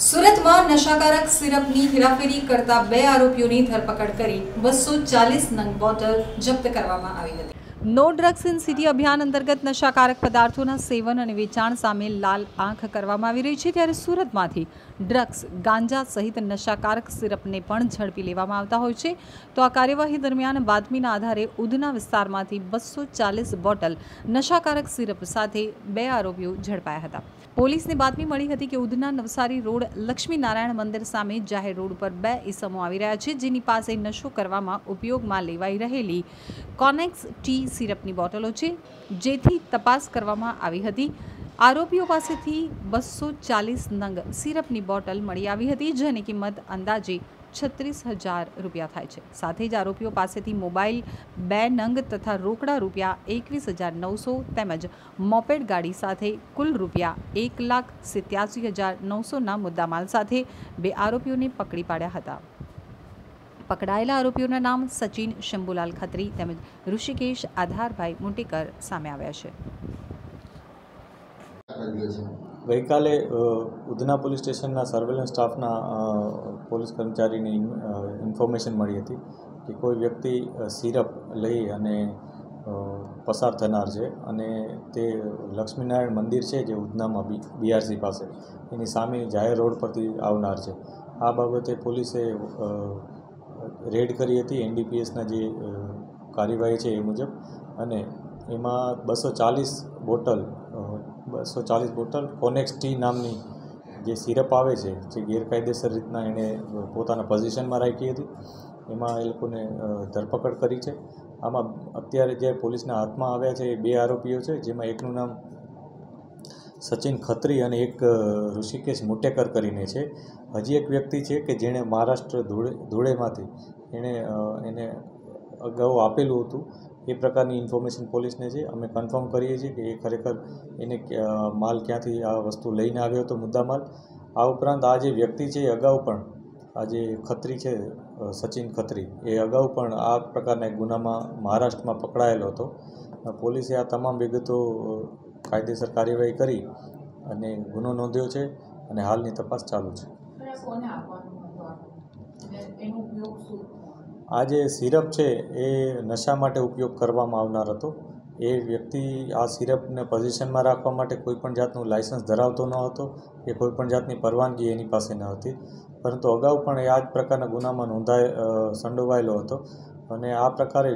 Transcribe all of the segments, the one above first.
સુરતમાં નશાકારક સિરપની હેરાફેરી કરતા 2 આરોપીઓની ધરપકડ કરી 240 નંગ બોટલ જપ્ત કરવામાં આવી હતી। નો ડ્રગ્સ ઇન સિટી અભિયાન અંતર્ગત નશાકારક પદાર્થોના સેવન અને વેચાણ સામે લાલ આંખ કરવામાં આવી રહી છે, ત્યારે સુરતમાંથી ડ્રગ્સ, ગાંજા સહિત નશાકારક સિરપને પણ ઝડપી લેવામાં આવતા હોય છે। તો આ કાર્યવાહી દરમિયાન બાતમીના આધારે ઉધના વિસ્તારમાંથી 240 બોટલ નશાકારક સિરપ સાથે 2 આરોપીઓ ઝડપાયા હતા। પોલીસને બાતમી મળી હતી કે ઉધના નવસારી રોડ લક્ષ્મીનારાયણ મંદિર સામે જાહેર રોડ પર 2 ઈસમો આવી રહ્યા છે, જેની પાસે નશો કરવામાં ઉપયોગમાં લેવાઈ રહેલી કોનેક્સ ટી સિરપની બોટલો છે, જેથી તપાસ કરવામાં આવી હતી। આરોપીઓ પાસેથી 240 નંગ સિરપની બોટલ મળી આવી હતી, જેની કિંમત અંદાજે 36,000 રૂપિયા થાય છે। સાથે જ આરોપીઓ પાસેથી મોબાઈલ 2 નંગ તથા રોકડા રૂપિયા 21,900 તેમજ મોપેડ ગાડી સાથે કુલ રૂપિયા 1,87,900ના મુદ્દામાલ સાથે 2 આરોપીઓને પકડી પાડ્યા હતા। પકડાયેલા આરોપીઓના નામ સચિન શંભુલાલ ખત્રી તેમજ ઋષિકેશ આધારભાઈ મુંટેકર સામે આવ્યા છે। ગઈકાલે ઉધના પોલીસ સ્ટેશનના સર્વેલન્સ સ્ટાફના પોલીસ કર્મચારીની ઇન્ફોર્મેશન મળી હતી કે કોઈ વ્યક્તિ સિરપ લઈ અને પસાર થનાર છે અને તે લક્ષ્મીનારાયણ મંદિર છે જે ઉધનામાં બીઆરસી પાસે એની સામેની જાહેર રોડ પરથી આવનાર છે। આ બાબતે પોલીસે રેડ કરી હતી એનડીપીએસના જે કાર્યવાહી છે એ મુજબ, અને એમાં 240 બોટલ કોનેક્સ ટી નામની જે સિરપ આવે છે, જે ગેરકાયદેસર રીતના એણે પોતાના પોઝિશનમાં રાખી હતી, એમાં એ લોકોને ધરપકડ કરી છે। આમાં અત્યારે જે પોલીસના હાથમાં આવ્યા છે એ 2 આરોપીઓ છે, જેમાં એકનું નામ સચિન ખત્રી અને એક ઋષિકેશ મુટેકર કરીને છે। હજી એક વ્યક્તિ છે કે જેણે મહારાષ્ટ્ર ધૂળેમાંથી એને અગાઉ આપેલું હતું, એ પ્રકારની ઇન્ફોર્મેશન પોલીસને છે। અમે કન્ફર્મ કરીએ છીએ કે એ ખરેખર એને માલ ક્યાંથી આ વસ્તુ લઈને આવ્યો હતો, મુદ્દામાલ। આ ઉપરાંત આ જે વ્યક્તિ છે એ અગાઉ પણ, આ જે ખત્રી છે સચિન ખત્રી, એ અગાઉ પણ આ પ્રકારના એક ગુનામાં મહારાષ્ટ્રમાં પકડાયેલો હતો। પોલીસે આ તમામ વિગતો કાયદેસર કાર્યવાહી કરી અને ગુનો નોંધ્યો છે અને હાલની તપાસ ચાલુ છે। આ જે સિરપ છે એ નશા માટે ઉપયોગ કરવામાં આવનાર હતો। એ વ્યક્તિ આ સિરપને પોઝિશનમાં રાખવા માટે કોઈપણ જાતનું લાયસન્સ ધરાવતો ન હતો કે કોઈપણ જાતની પરવાનગી એની પાસે ન હતી, પરંતુ અગાઉ પણ એ આ જ પ્રકારના ગુનામાં સંડોવાયેલો હતો અને આ પ્રકારે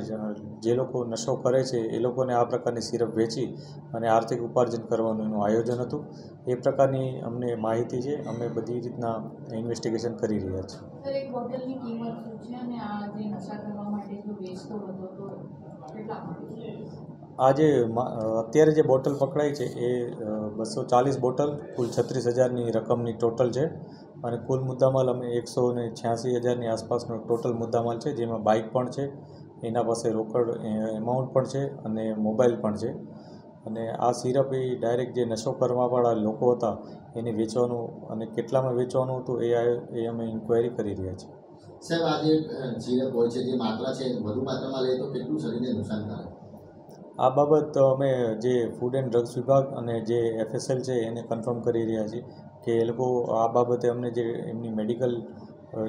જે લોકો નશો કરે છે એ લોકોને આ પ્રકારની સિરપ વેચી અને આર્થિક ઉપાર્જન કરવાનું એનું આયોજન હતું। એ પ્રકારની અમને માહિતી છે, અમે બધી રીતના ઇન્વેસ્ટિગેશન કરી રહ્યા છીએ। આ જે અત્યારે જે બોટલ પકડાઈ છે એ 240 બોટલ કુલ 36,000ની રકમની ટોટલ છે, અને કુલ મુદ્દામાલ અમે 186,000ની આસપાસનો ટોટલ મુદ્દામાલ છે, જેમાં બાઇક પણ છે, એના પાસે રોકડ એમાઉન્ટ પણ છે અને મોબાઈલ પણ છે। અને આ સિરપ એ ડાયરેક્ટ જે નશો કરવાવાળા લોકો હતા એને વેચવાનું અને કેટલામાં વેચવાનું હતું એ અમે ઇન્ક્વાયરી કરી રહ્યા છીએ। સાહેબ, આ જે સિરપ હોય છે, જે માત્રા છે, વધુ માત્રામાં લે તો કેટલું શરીરને નુકસાન કરે? આ બાબત અમે જે ફૂડ એન્ડ ડ્રગ્સ વિભાગ અને જે FSL છે એને કન્ફર્મ કરી રહ્યા છીએ કે એ લોકો આ બાબતે અમને જે એમની મેડિકલ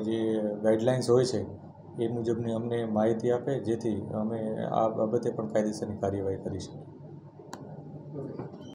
જે ગાઈડલાઇન્સ હોય છે એ મુજબની અમને માહિતી આપે, જેથી અમે આ બાબતે પણ કાયદેસરની કાર્યવાહી કરી શકીએ।